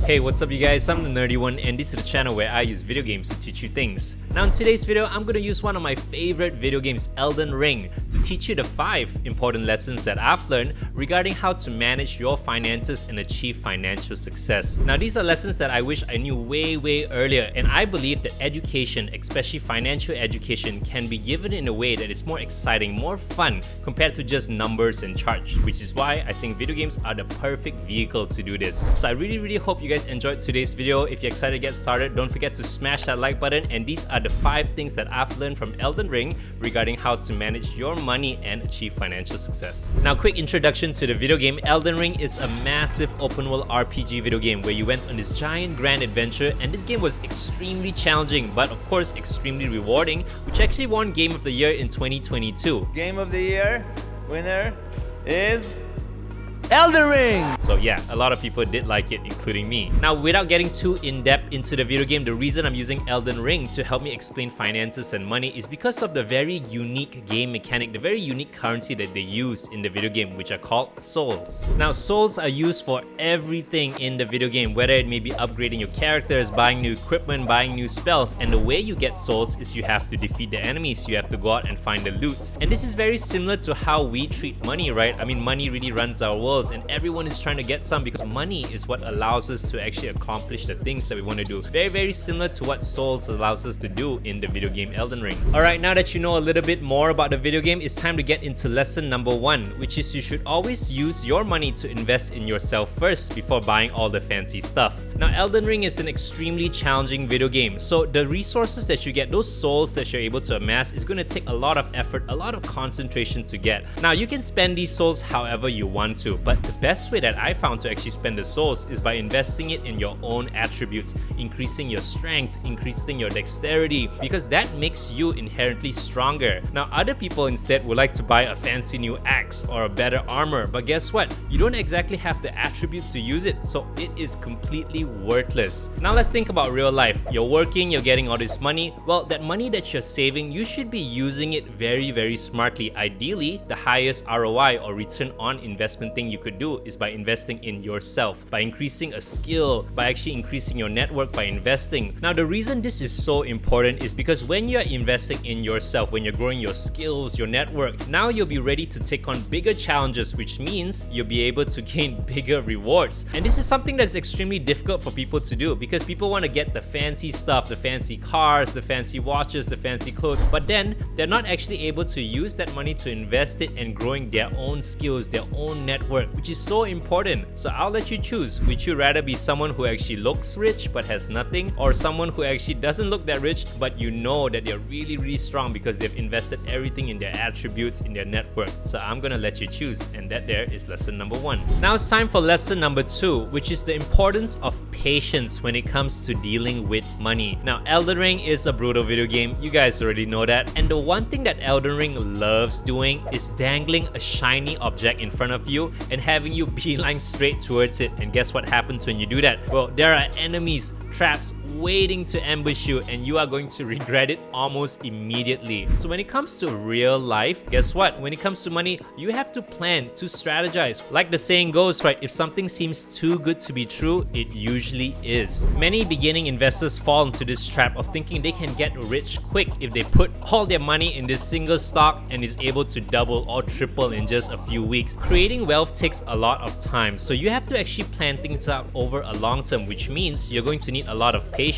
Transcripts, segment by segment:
Hey, what's up you guys? I'm the Nerdy One and this is the channel where I use video games to teach you things. Now in today's video, I'm going to use one of my favorite video games, Elden Ring, to teach you the 5 important lessons that I've learned regarding how to manage your finances and achieve financial success. Now these are lessons that I wish I knew way earlier, and I believe that education, especially financial education, can be given in a way that is more exciting, more fun compared to just numbers and charts, which is why I think video games are the perfect vehicle to do this. So I really hope you guys enjoyed today's video. If you're excited to get started, don't forget to smash that like button, and these are the 5 things that I've learned from Elden Ring regarding how to manage your money and achieve financial success. Now, quick introduction to the video game. Elden Ring is a massive open world RPG video game where you went on this giant grand adventure, and this game was extremely challenging but of course extremely rewarding, which actually won Game of the Year in 2022. Game of the Year winner is Elden Ring! So yeah, a lot of people did like it, including me. Now, without getting too in-depth into the video game, the reason I'm using Elden Ring to help me explain finances and money is because of the very unique game mechanic, the very unique currency that they use in the video game, which are called souls. Now, souls are used for everything in the video game, whether it may be upgrading your characters, buying new equipment, buying new spells, and the way you get souls is you have to defeat the enemies, you have to go out and find the loot. And this is very similar to how we treat money, right? I mean, money really runs our world, and everyone is trying to get some because money is what allows us to actually accomplish the things that we want to do. Very similar to what souls allows us to do in the video game Elden Ring. Alright, now that you know a little bit more about the video game, it's time to get into lesson number 1, which is you should always use your money to invest in yourself first before buying all the fancy stuff. Now, Elden Ring is an extremely challenging video game, so the resources that you get, those souls that you're able to amass, is going to take a lot of effort, a lot of concentration to get. Now, you can spend these souls however you want to, but the best way that I found to actually spend the souls is by investing it in your own attributes, increasing your strength, increasing your dexterity, because that makes you inherently stronger. Now, other people instead would like to buy a fancy new axe or a better armor, but guess what? You don't exactly have the attributes to use it, so it is completely worthless. Now let's think about real life. You're working, you're getting all this money. Well, that money that you're saving, you should be using it very smartly. Ideally, the highest ROI or return on investment thing you could do is by investing in yourself, by increasing a skill, by actually increasing your network by investing. Now, the reason this is so important is because when you're investing in yourself, when you're growing your skills, your network, now you'll be ready to take on bigger challenges, which means you'll be able to gain bigger rewards. And this is something that's extremely difficult for people to do because people want to get the fancy stuff, the fancy cars, the fancy watches, the fancy clothes, but then they're not actually able to use that money to invest it in growing their own skills, their own network, which is so important. So I'll let you choose. Would you rather be someone who actually looks rich but has nothing, or someone who actually doesn't look that rich but you know that they're really strong because they've invested everything in their attributes, in their network? So I'm gonna let you choose, and that there is lesson number 1. Now it's time for lesson number 2, which is the importance of patience when it comes to dealing with money. Now, Elden Ring is a brutal video game, you guys already know that, and the one thing that Elden Ring loves doing is dangling a shiny object in front of you and having you beeline straight towards it. And guess what happens when you do that? Well, there are enemies, traps waiting to ambush you, and you are going to regret it almost immediately. So when it comes to real life, guess what? When it comes to money, you have to plan, to strategize. Like the saying goes, right? If something seems too good to be true, it usually is. Many beginning investors fall into this trap of thinking they can get rich quick if they put all their money in this single stock and is able to double or triple in just a few weeks. Creating wealth takes a lot of time, so you have to actually plan things out over a long term, which means you're going to need a lot of patience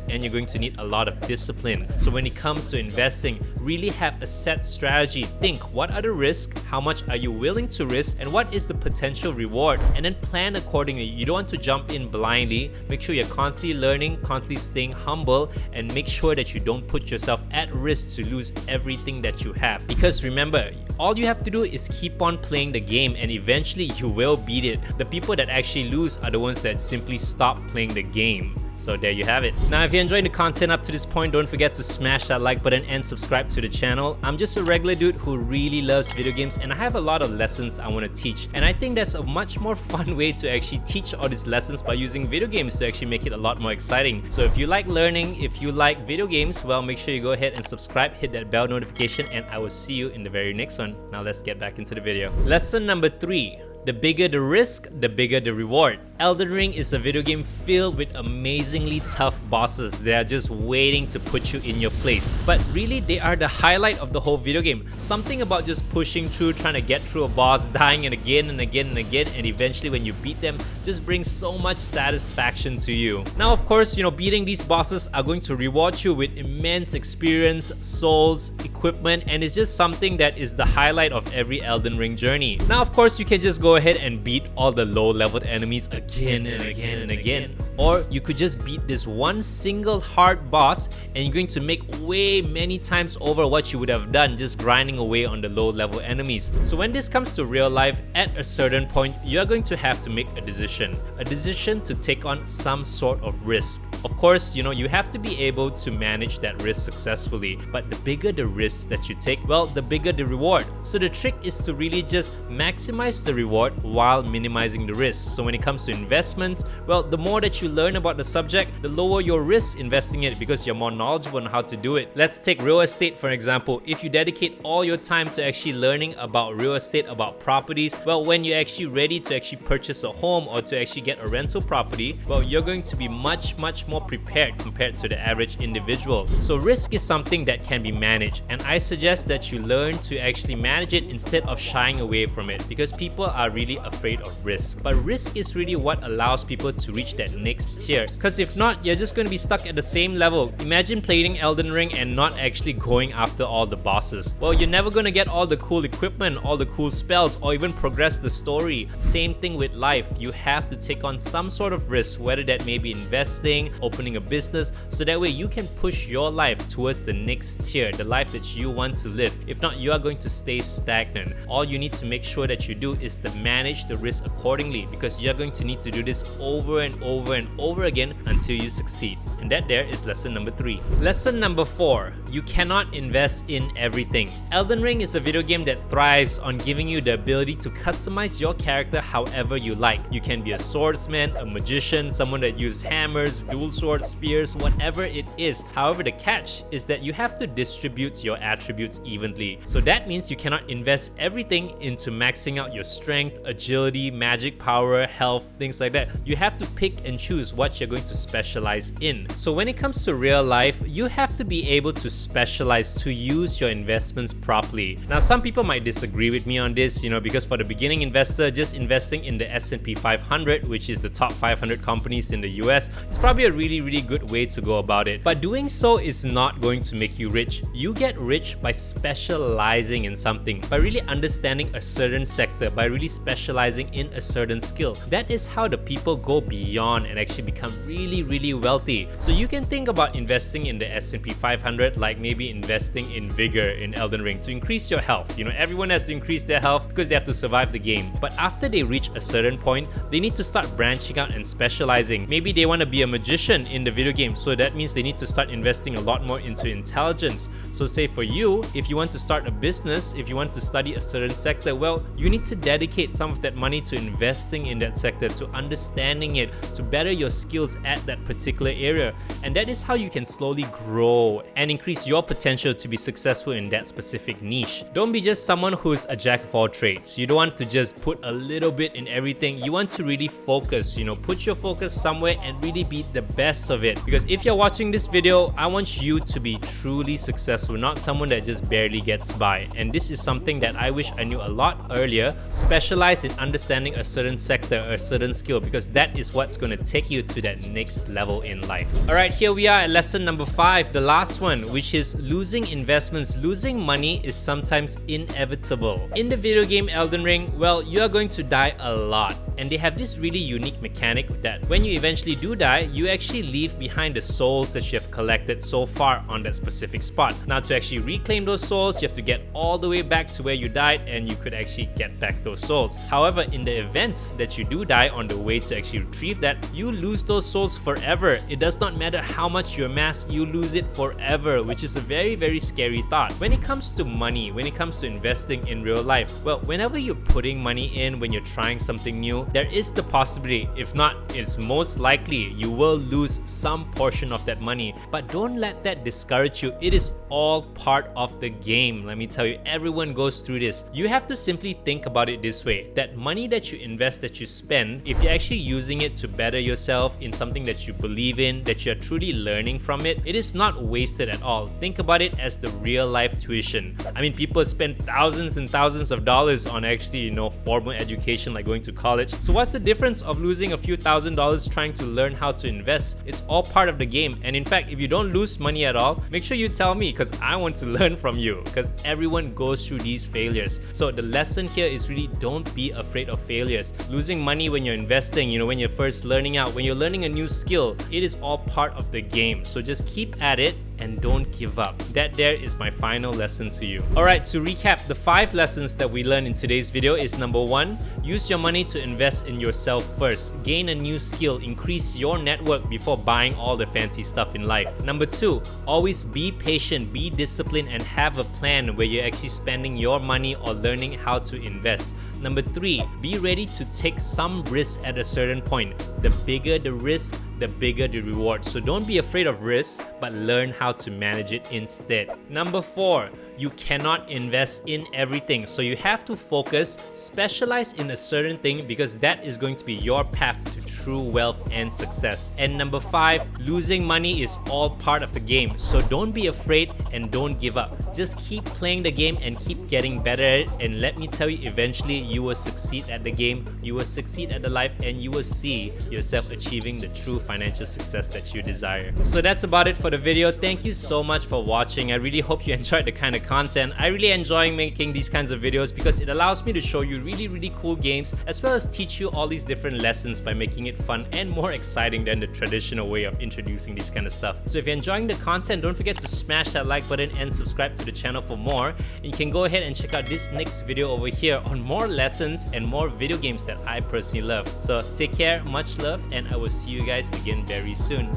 and you're going to need a lot of discipline. So when it comes to investing, really have a set strategy. Think, what are the risks, how much are you willing to risk, and what is the potential reward, and then plan accordingly. You don't want to jump in blindly. Make sure you're constantly learning, constantly staying humble, and make sure that you don't put yourself at risk to lose everything that you have. Because remember, all you have to do is keep on playing the game, and eventually you will beat it. The people that actually lose are the ones that simply stop playing the game. So there you have it. Now, if you're enjoying the content up to this point, don't forget to smash that like button and subscribe to the channel. I'm just a regular dude who really loves video games, and I have a lot of lessons I want to teach. And I think that's a much more fun way to actually teach all these lessons by using video games to actually make it a lot more exciting. So if you like learning, if you like video games, well, make sure you go ahead and subscribe, hit that bell notification, and I will see you in the very next one. Now let's get back into the video. Lesson number 3. The bigger the risk, the bigger the reward. Elden Ring is a video game filled with amazingly tough bosses that are just waiting to put you in your place. But really, they are the highlight of the whole video game. Something about just pushing through, trying to get through a boss, dying and again and again and again, and eventually when you beat them, just brings so much satisfaction to you. Now, of course, beating these bosses are going to reward you with immense experience, souls, equipment, and it's just something that is the highlight of every Elden Ring journey. Now, of course, you can just go ahead and beat all the low-leveled enemies again and again and again. Or you could just beat this one single hard boss and you're going to make way many times over what you would have done just grinding away on the low-level enemies. So when this comes to real life, at a certain point, you're going to have to make a decision. A decision to take on some sort of risk. Of course, you have to be able to manage that risk successfully. But the bigger the risks that you take, well, the bigger the reward. So the trick is to really just maximize the reward while minimizing the risk. So when it comes to investments, well, the more that you learn about the subject, the lower your risk investing in it because you're more knowledgeable on how to do it. Let's take real estate for example. If you dedicate all your time to actually learning about real estate, about properties, well, when you're actually ready to actually purchase a home or to actually get a rental property, well, you're going to be much more prepared compared to the average individual. So risk is something that can be managed, and I suggest that you learn to actually manage it instead of shying away from it, because people are really afraid of risk. But risk is really what allows people to reach that next tier, because if not, you're just going to be stuck at the same level. Imagine playing Elden Ring and not actually going after all the bosses. Well, you're never going to get all the cool equipment, all the cool spells, or even progress the story. Same thing with life. You have to take on some sort of risk, whether that may be investing, opening a business, so that way you can push your life towards the next tier, the life that you want to live. If not, you are going to stay stagnant. All you need to make sure that you do is to manage the risk accordingly, because you're going to need to do this over and over and over again until you succeed. And that there is lesson number 3. Lesson number 4. You cannot invest in everything. Elden Ring is a video game that thrives on giving you the ability to customize your character however you like. You can be a swordsman, a magician, someone that uses hammers, dual swords, spears, whatever it is. However, the catch is that you have to distribute your attributes evenly. So that means you cannot invest everything into maxing out your strength, agility, magic power, health, things like that. You have to pick and choose what you're going to specialize in. So when it comes to real life, you have to be able to specialize to use your investments properly. Now, some people might disagree with me on this, because for the beginning investor, just investing in the S&P 500, which is the top 500 companies in the US, is probably a really good way to go about it. But doing so is not going to make you rich. You get rich by specializing in something, by really understanding a certain sector, by really specializing in a certain skill. That is how the people go beyond and actually become really wealthy. So you can think about investing in the S&P 500 like maybe investing in vigor in Elden Ring to increase your health. Everyone has to increase their health because they have to survive the game. But after they reach a certain point, they need to start branching out and specializing. Maybe they want to be a magician in the video game, so that means they need to start investing a lot more into intelligence. So say for you, if you want to start a business, if you want to study a certain sector, well, you need to dedicate some of that money to investing in that sector, to understanding it, to better your skills at that particular area. And that is how you can slowly grow and increase your potential to be successful in that specific niche. Don't be just someone who's a jack of all trades. You don't want to just put a little bit in everything. You want to really focus, put your focus somewhere and really be the best of it. Because if you're watching this video, I want you to be truly successful, not someone that just barely gets by. And this is something that I wish I knew a lot earlier. Specialize in understanding a certain sector, a certain skill, because that is what's going to take you to that next level in life. Alright, here we are at lesson number 5, the last one, which is losing investments. Losing money is sometimes inevitable. In the video game Elden Ring, well, you are going to die a lot. And they have this really unique mechanic that when you eventually do die, you actually leave behind the souls that you have collected so far on that specific spot. Now, to actually reclaim those souls, you have to get all the way back to where you died and you could actually get back those souls. However, in the event that you do die on the way to actually retrieve that, you lose those souls forever. It does not matter how much you amass, you lose it forever, which is a very scary thought. When it comes to money, when it comes to investing in real life, well, whenever you're putting money in, when you're trying something new, there is the possibility, if not, it's most likely you will lose some portion of that money. But don't let that discourage you. It is all part of the game. Let me tell you, everyone goes through this. You have to simply think about it this way, that money that you invest, that you spend, if you're actually using it to better yourself in something that you believe in, that you're truly learning from it, it is not wasted at all. Think about it as the real life tuition. I mean, people spend thousands and thousands of dollars on actually, formal education like going to college. So what's the difference of losing a few $1,000s trying to learn how to invest? It's all part of the game. And in fact, if you don't lose money at all, make sure you tell me, because I want to learn from you, because everyone goes through these failures. So the lesson here is really don't be afraid of failures. Losing money when you're investing, when you're first learning out, when you're learning a new skill, it is all part of the game. So just keep at it and don't give up. That there is my final lesson to you. Alright, to recap, the 5 lessons that we learned in today's video is number 1, use your money to invest in yourself first. Gain a new skill, increase your network before buying all the fancy stuff in life. Number 2, always be patient, be disciplined, and have a plan where you're actually spending your money or learning how to invest. Number 3, be ready to take some risk at a certain point. The bigger the risk, the bigger the reward. So don't be afraid of risk, but learn how to manage it instead. Number 4, you cannot invest in everything. So you have to focus, specialize in a certain thing, because that is going to be your path to true wealth and success. And number 5, losing money is all part of the game. So don't be afraid and don't give up. Just keep playing the game and keep getting better at it. And let me tell you, eventually you will succeed at the game, you will succeed at the life, and you will see yourself achieving the true financial success that you desire. So that's about it for the video. Thank you so much for watching. I really hope you enjoyed the kind of content. I really enjoy making these kinds of videos because it allows me to show you really cool games, as well as teach you all these different lessons by making it fun and more exciting than the traditional way of introducing this kind of stuff. So if you're enjoying the content, don't forget to smash that like button and subscribe to the channel for more. And you can go ahead and check out this next video over here on more lessons and more video games that I personally love. So take care, much love, and I will see you guys again very soon.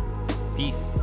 Peace.